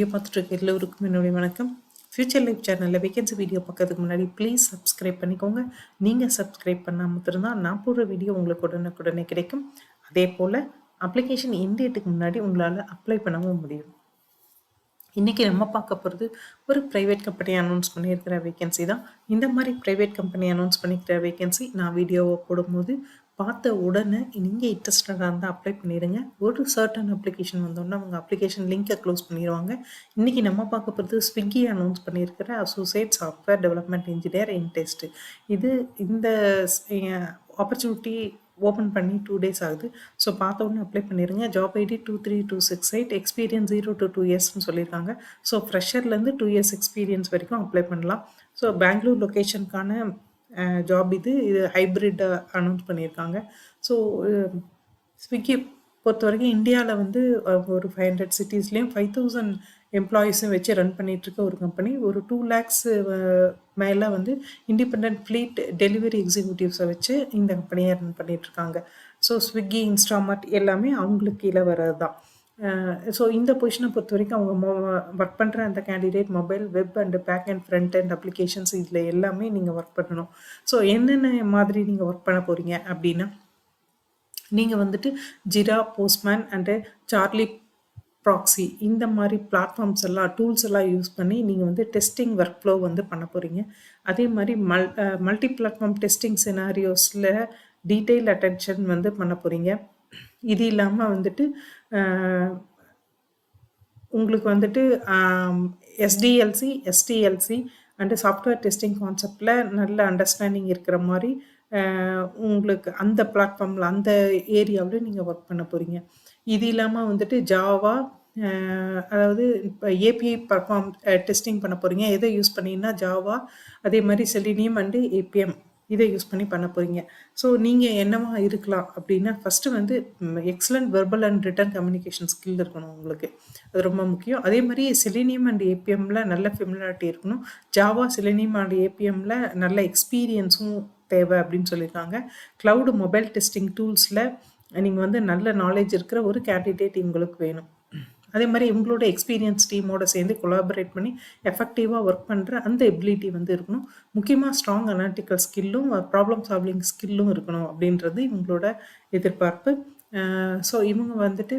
Video பார்த்துட்டு இருக்க எல்லோருக்கும் என்னுடைய வணக்கம். ஃபியூச்சர் லைஃப் சேனலில் வேகன்சி வீடியோ பார்க்கறதுக்கு முன்னாடி ப்ளீஸ் சப்ஸ்கிரைப் பண்ணிக்கோங்க. நீங்கள் சப்ஸ்கிரைப் பண்ணால் மட்டும்தான் நான் போடுற வீடியோ உங்களுக்கு உடனுக்குடனே கிடைக்கும். அதே போல் அப்ளிகேஷன் டேட்டுக்கு முன்னாடி உங்களால் அப்ளை பண்ணவும் முடியும். இன்றைக்கி நம்ம பார்க்க போகிறது ஒரு ப்ரைவேட் கம்பெனி அனௌன்ஸ் பண்ணியிருக்கிற வேகன்சி தான். இந்த மாதிரி ப்ரைவேட் கம்பெனி அனௌன்ஸ் பண்ணிக்கிற வேகன்சி நான் வீடியோவை போடும்போது பார்த்த உடனே நீங்கள் இன்ட்ரெஸ்டடாக இருந்தால் அப்ளை பண்ணிடுங்க. ஒரு சர்டன் அப்ளிகேஷன் வந்தோன்னா அவங்க அப்ளிகேஷன் லிங்கை க்ளோஸ் பண்ணிடுவாங்க. இன்றைக்கி நம்ம பார்க்க போகிறது ஸ்விக்கி அனௌன்ஸ் பண்ணியிருக்கிற associate software development engineer in test. இந்த ஆப்பர்ச்சுனிட்டி ஓப்பன் பண்ணி 2 days ஆகுது. ஸோ பார்த்த உடனே அப்ளை பண்ணிடுங்க. ஜாப் ஐடி 23268, எக்ஸ்பீரியன்ஸ் 0 to 2 yearsன்னு சொல்லியிருக்காங்க. ஸோ ஃப்ரெஷர்லேருந்து 2 years எக்ஸ்பீரியன்ஸ் வரைக்கும் அப்ளை பண்ணலாம். ஸோ பெங்களூர் லொக்கேஷனுக்கான ஜாப் இது ஹைப்ரிட் அனௌன்ஸ் பண்ணியிருக்காங்க. ஸோ ஸ்விக்கி பொறுத்த வரைக்கும் இந்தியாவில் வந்து ஒரு 500 cities-லேயும் 5000 எம்ப்ளாயீஸும் வச்சு ரன் பண்ணிகிட்ருக்க ஒரு கம்பெனி. ஒரு 2 lakhs மேலே வந்து இண்டிபெண்ட் ஃப்ளீட் டெலிவரி எக்ஸிக்யூட்டிவ்ஸை வச்சு இந்த கம்பெனியை ரன் பண்ணிகிட்ருக்காங்க. ஸோ ஸ்விக்கி, இன்ஸ்டாமார்ட் எல்லாமே அவங்களுக்கு கீழே வர்றது தான். ஸோ இந்த பொசிஷனை பொறுத்த வரைக்கும் அவங்க ஒர்க் பண்ணுற அந்த candidate mobile, web and back and front and applications இதில் எல்லாமே நீங்கள் ஒர்க் பண்ணணும். ஸோ என்னென்ன மாதிரி நீங்கள் ஒர்க் பண்ண போகிறீங்க அப்படின்னா, நீங்கள் வந்துட்டு ஜிரா, போஸ்ட்மேன் அண்டு சார்லி ப்ராக்ஸி இந்த மாதிரி பிளாட்ஃபார்ம்ஸ் எல்லாம் டூல்ஸ் எல்லாம் யூஸ் பண்ணி நீங்கள் வந்து டெஸ்டிங் ஒர்க் ஃப்ளோ வந்து பண்ண போகிறீங்க. அதே மாதிரி மல்டி பிளாட்ஃபார்ம் டெஸ்டிங் சினாரியோஸில் டீட்டெயில் அட்டென்ஷன் வந்து பண்ண போகிறீங்க. இது இல்லாமல் வந்துட்டு உங்களுக்கு வந்துட்டு SDLC, SDLC and software testing கான்செப்டில் நல்ல அண்டர்ஸ்டாண்டிங் இருக்கிற மாதிரி உங்களுக்கு அந்த பிளாட்ஃபார்மில் அந்த ஏரியாவில் நீங்கள் ஒர்க் பண்ண போகிறீங்க. இது இல்லாமல் வந்துட்டு ஜாவா, அதாவது இப்போ ஏபிஐ பர்ஃபார்ம் டெஸ்டிங் பண்ண போகிறீங்க. எதை யூஸ் பண்ணிங்கன்னா ஜாவா, அதே மாதிரி செலினியம் அண்டு ஏபிஎம் இதை யூஸ் பண்ணி பண்ண போகிறீங்க. ஸோ நீங்கள் என்னவா இருக்கலாம் அப்படின்னா, ஃபஸ்ட்டு வந்து excellent verbal and return communication skill இருக்கணும் உங்களுக்கு. அது ரொம்ப முக்கியம். அதே மாதிரி செலினியம் அண்ட் ஏபிஎம்மில் நல்ல ஃபெமிலியாரிட்டி இருக்கணும். ஜாவா, செலினியம் அண்ட் ஏபிஎம்மில் நல்ல எக்ஸ்பீரியன்ஸும் தேவை அப்படின்னு சொல்லியிருக்காங்க. க்ளவுடு மொபைல் டெஸ்டிங் டூல்ஸில் நீங்கள் வந்து நல்ல நாலேஜ் இருக்கிற ஒரு கேண்டிடேட் உங்களுக்கு வேணும். அதே மாதிரி உங்களோட எக்ஸ்பீரியன்ஸ் டீமோட சேர்ந்து கொலாபரேட் பண்ணி எஃபெக்டிவாக ஒர்க் பண்ணுற அந்த எபிலிட்டி வந்து இருக்கணும். முக்கியமாக ஸ்ட்ராங் அனாலிட்டிக்கல் ஸ்கில்லும் ப்ராப்ளம் சால்விங் ஸ்கில்லும் இருக்கணும் அப்படின்றது இவங்களோட எதிர்பார்ப்பு. ஸோ இவங்க வந்துட்டு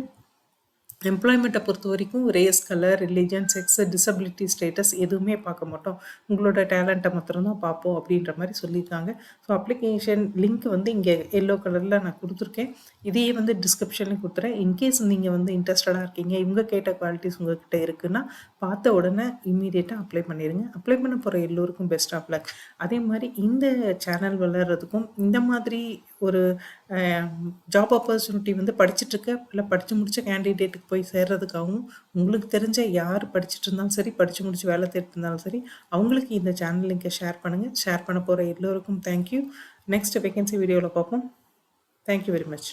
எம்ப்ளாய்மெண்ட்டை பொறுத்த வரைக்கும் race, colour, religion, sex, disability status எதுவுமே பார்க்க மாட்டோம். உங்களோட டேலண்ட்டை மாத்திரம்தான் பார்ப்போம் அப்படின்ற மாதிரி சொல்லியிருக்காங்க. ஸோ அப்ளிகேஷன் லிங்க் வந்து இங்கே எல்லோ கலரில் நான் கொடுத்துருக்கேன். இதையே வந்து டிஸ்கிரிப்ஷன்லையும் கொடுத்துறேன். இன்கேஸ் நீங்கள் வந்து இன்ட்ரெஸ்டடாக இருக்கீங்க, இவங்க கேட்ட குவாலிட்டிஸ் உங்கள்கிட்ட இருக்குன்னா பார்த்த உடனே இம்மீடியட்டாக அப்ளை பண்ணிடுங்க. அப்ளை பண்ண போகிற எல்லோருக்கும் பெஸ்ட் ஆஃப் லக். அதே மாதிரி இந்த சேனல் வளர்கிறதுக்கும் இந்த மாதிரி ஒரு ஜாப் ஆப்பர்ச்சுனிட்டி வந்து படிச்சுட்ருக்க இல்லை படித்து முடித்த கேண்டிடேட்டுக்கு போய் சேர்றதுக்காகவும், உங்களுக்கு தெரிஞ்ச யார் படிச்சுட்டு இருந்தாலும் சரி, படித்து முடிச்சு வேலை தேடிட்டு இருந்தாலும் சரி, அவங்களுக்கு இந்த சேனல் லிங்கை ஷேர் பண்ணுங்கள். ஷேர் பண்ண போகிற எல்லோருக்கும் தேங்க்யூ. நெக்ஸ்ட் வேகன்சி வீடியோவில் பார்ப்போம். Thank you very much.